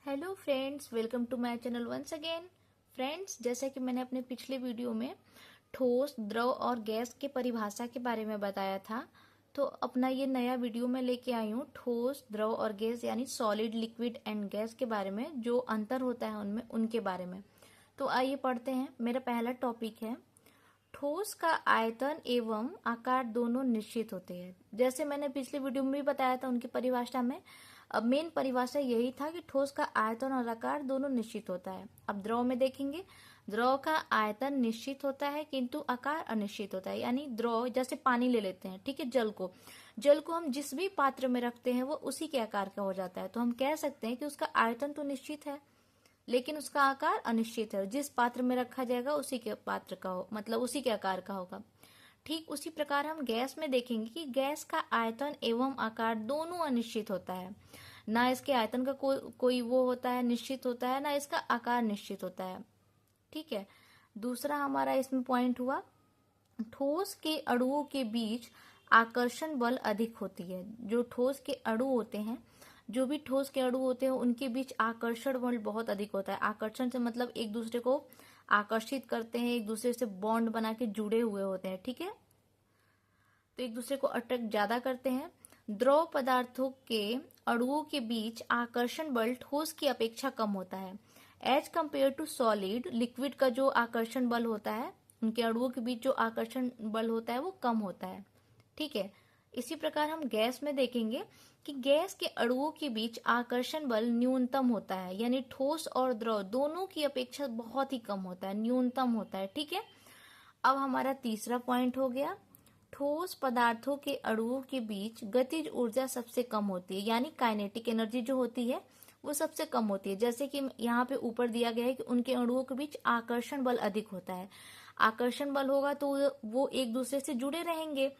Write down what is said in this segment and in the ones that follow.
Hello friends, welcome to my channel once again. Friends, जैसा कि मैंने अपने पिछले वीडियो में ठोस, द्रव और गैस के परिभाषा के बारे में बताया था, तो अपना ये नया वीडियो मैं लेके आई हूँ ठोस, द्रव और गैस यानी सॉलिड, लिक्विड एंड गैस के बारे में, जो अंतर होता है उनमें, उनके बारे में। तो आइए पढ़ते हैं। मेरा पहला टॉपिक है ठोस का आयतन एवं आकार दोनों निश्चित होते हैं। जैसे मैंने पिछले वीडियो में भी बताया था उनकी परिभाषा में, अब मेन परिभाषा यही था कि ठोस का आयतन और आकार दोनों निश्चित होता है। अब द्रव में देखेंगे, द्रव का आयतन निश्चित होता है किंतु आकार अनिश्चित होता है। यानी द्रव, जैसे पानी ले लेते हैं, ठीक है, जल को हम जिस भी पात्र में रखते हैं वो उसी के आकार का हो जाता है। तो हम कह सकते हैं कि उसका आयतन तो निश्चित है लेकिन उसका आकार अनिश्चित है। जिस पात्र में रखा जाएगा उसी के पात्र का हो, मतलब उसी के आकार का होगा। ठीक उसी प्रकार हम गैस में देखेंगे कि गैस का आयतन एवं आकार दोनों अनिश्चित होता है। ना इसके आयतन का कोई वो होता है, निश्चित होता है, ना इसका आकार निश्चित होता है। ठीक है। दूसरा हमारा इसमें पॉइंट हुआ, ठोस के अणुओं के बीच आकर्षण बल अधिक होती है। जो ठोस के अणु होते हैं, जो भी ठोस के अणु होते हैं, उनके बीच आकर्षण बल बहुत अधिक होता है। आकर्षण से मतलब एक दूसरे को आकर्षित करते हैं, एक दूसरे से बॉन्ड बना के जुड़े हुए होते हैं। ठीक है, तो एक दूसरे को अट्रैक्ट ज्यादा करते हैं। द्रव पदार्थों के अणुओं के बीच आकर्षण बल ठोस की अपेक्षा कम होता है। As compare to solid, liquid का जो आकर्षण बल होता है, उनके अणुओं के बीच जो आकर्षण बल होता है वो कम होता है। ठीक है। इसी प्रकार हम गैस में देखेंगे कि गैस के अणुओं के बीच आकर्षण बल न्यूनतम होता है, यानी ठोस और द्रव दोनों की अपेक्षा बहुत ही कम होता है, न्यूनतम होता है। ठीक है। अब हमारा तीसरा पॉइंट हो गया, ठोस पदार्थों के अणुओं के बीच गतिज ऊर्जा सबसे कम होती है, यानी काइनेटिक एनर्जी जो होती है वो सबसे कम होती है। जैसे कि यहाँ पे ऊपर दिया गया है कि उनके अणुओं के बीच आकर्षण बल अधिक होता है। आकर्षण बल होगा तो वो एक दूसरे से जुड़े रहेंगे।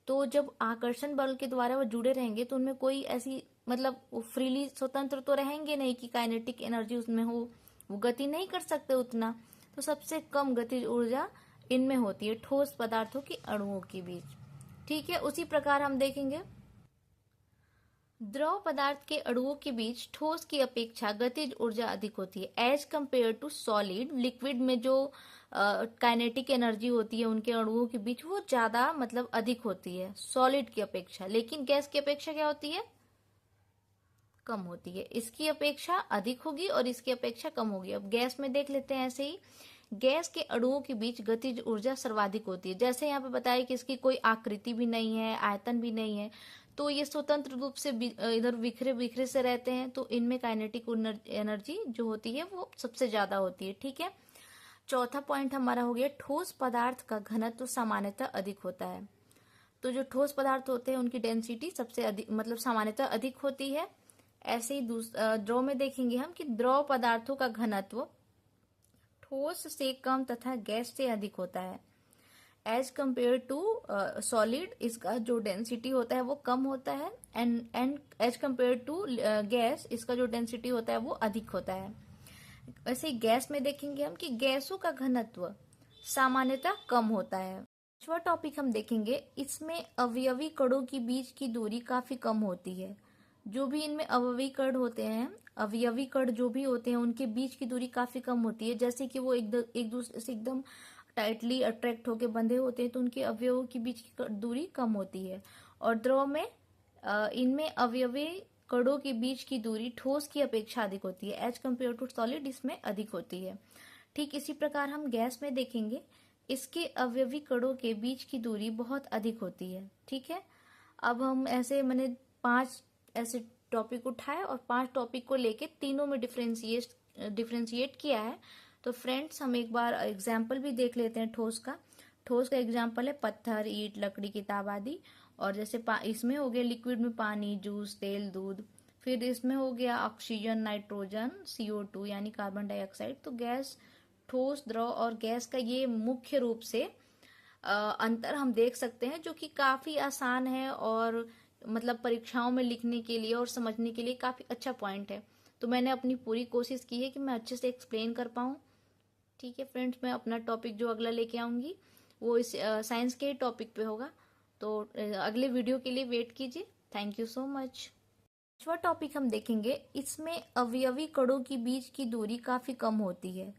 तो जब आकर्षण बल के द्वारा वो जुड़े रहेंगे तो उनमें कोई ऐसी, मतलब फ्रीली स्वतंत्र तो रहेंगे नहीं कि काइनेटिक एनर्जी उसमें हो, वो गति नहीं कर सकते उतना। तो सबसे कम गतिज ऊर्जा इनमें होती है, ठोस पदार्थों के अणुओं के बीच। ठीक है। उसी प्रकार हम देखेंगे द्रव पदार्थ के अणुओं के बीच ठोस की अपेक्षा गतिज ऊर्जा अधिक होती है। As compare to solid, liquid में जो काइनेटिक एनर्जी होती है उनके अणुओं के बीच वो ज्यादा, मतलब अधिक होती है सॉलिड की अपेक्षा। लेकिन गैस की अपेक्षा क्या होती है? कम होती है। इसकी अपेक्षा अधिक होगी और इसकी अपेक्षा कम होगी। अब गैस में देख लेते हैं ऐसे ही, गैस के अणुओं के बीच गतिज ऊर्जा सर्वाधिक होती है। जैसे यहाँ पे बताया कि इसकी कोई आकृति भी नहीं है, आयतन भी नहीं है, तो ये स्वतंत्र रूप से इधर बिखरे बिखरे से रहते हैं, तो इनमें काइनेटिक एनर्जी जो होती है वो सबसे ज्यादा होती है। ठीक है। चौथा पॉइंट हमारा हो गया, ठोस पदार्थ का घनत्व सामान्यतः अधिक होता है। तो जो ठोस पदार्थ होते हैं उनकी डेंसिटी सबसे अधिक, मतलब सामान्यतः अधिक होती है। ऐसे ही द्रव में देखेंगे हम कि द्रव पदार्थों का घनत्व ठोस से कम तथा गैस से अधिक होता है। एज कंपेयर टू सॉलिड, इसका जो डेंसिटी होता है वो कम होता है, and as compare to gas, इसका जो डेंसिटी होता है वो अधिक होता है। वैसे ही गैस में देखेंगे हम कि गैसों का घनत्व सामान्यतः कम होता है। पांचवा टॉपिक हम देखेंगे, इसमें अवयवी कणों की बीच की दूरी काफी कम होती है। जो भी इनमें अवयवी कण होते हैं, अवयवी कण जो भी होते हैं, उनके बीच की दूरी काफी कम होती है। जैसे कि वो एक दूसरे से एकदम टाइटली अट्रैक्ट होके बंधे होते हैं, तो उनके अवयवों के बीच की दूरी कम होती है। और द्रव में इनमें अवयवी कणों के बीच की दूरी ठोस की अपेक्षा अधिक होती है। एज कंपेयर टू सॉलिड इसमें अधिक होती है। ठीक इसी प्रकार हम गैस में देखेंगे, इसके अवयवी कणों के बीच की दूरी बहुत अधिक होती है। ठीक है। अब हम ऐसे, मैंने 5 ऐसे टॉपिक उठाए और 5 टॉपिक को लेके तीनों में डिफ्रेंशिएट किया है। तो फ्रेंड्स, हम एक बार एग्जाम्पल भी देख लेते हैं ठोस का। ठोस का एग्जाम्पल है पत्थर, ईंट, लकड़ी, किताब आदि। और जैसे इसमें हो गया लिक्विड में पानी, जूस, तेल, दूध। फिर इसमें हो गया ऑक्सीजन, नाइट्रोजन, CO2 यानी कार्बन डाइऑक्साइड। तो गैस, ठोस, द्रव और गैस का ये मुख्य रूप से अंतर हम देख सकते हैं, जो कि काफी आसान है और मतलब परीक्षाओं में लिखने के लिए और समझने के लिए काफी अच्छा पॉइंट है। तो मैंने अपनी पूरी कोशिश की है कि मैं अच्छे से एक्सप्लेन कर पाऊं। ठीक है फ्रेंड्स, मैं अपना टॉपिक जो अगला लेके आऊंगी वो इस साइंस के टॉपिक पे होगा। तो अगले वीडियो के लिए वेट कीजिए। Thank you so much. पांचवा टॉपिक हम देखेंगे, इसमें अवयवी कणों की बीच की दूरी काफी कम होती है।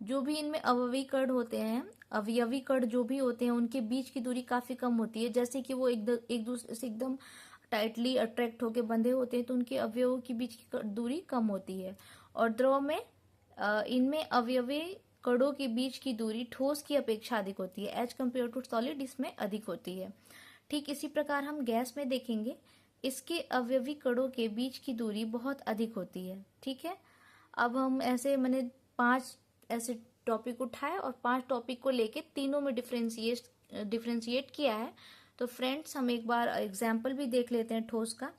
जो भी इनमें अवयवी कण होते हैं, अवयवी कण जो भी होते हैं, उनके बीच की दूरी काफी कम होती है। जैसे कि वो एक दूसरे से एकदम टाइटली अट्रैक्ट होके बंधे होते हैं, तो उनके अवयवों के बीच की दूरी कम होती है। और द्रव में इनमें अवयवी कणों के बीच की दूरी ठोस की अपेक्षा अधिक होती है। एज कम्पेयर टू सॉलिड इसमें अधिक होती है। ठीक इसी प्रकार हम गैस में देखेंगे, इसके अवयवी कणों के बीच की दूरी बहुत अधिक होती है। ठीक है, अब हम मैंने 5 ऐसे टॉपिक उठाए और 5 टॉपिक को लेके तीनों में डिफ्रेंशिएट किया है। तो फ्रेंड्स, हम एक बार एग्जाम्पल भी देख लेते हैं ठोस का।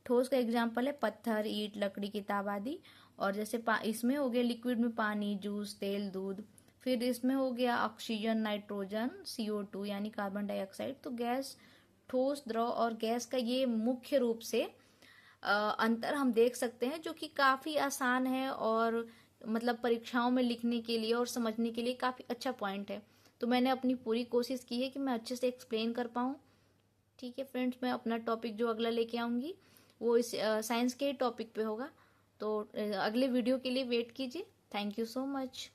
ठोस का एग्जाम्पल है पत्थर, ईंट, लकड़ी, किताब आदि। और जैसे इसमें हो गया लिक्विड में पानी, जूस, तेल, दूध। फिर इसमें हो गया ऑक्सीजन, नाइट्रोजन, CO2 यानी कार्बन डाइऑक्साइड। तो गैस, ठोस, द्रव और गैस का ये मुख्य रूप से अंतर हम देख सकते हैं, जो कि काफी आसान है और मतलब परीक्षाओं में लिखने के लिए और समझने के लिए काफी अच्छा पॉइंट है। तो मैंने अपनी पूरी कोशिश की है कि मैं अच्छे से एक्सप्लेन कर पाऊँ। ठीक है फ्रेंड्स, मैं अपना टॉपिक जो अगला लेके आऊंगी वो इस साइंस के टॉपिक पे होगा। तो अगले वीडियो के लिए वेट कीजिए। Thank you so much.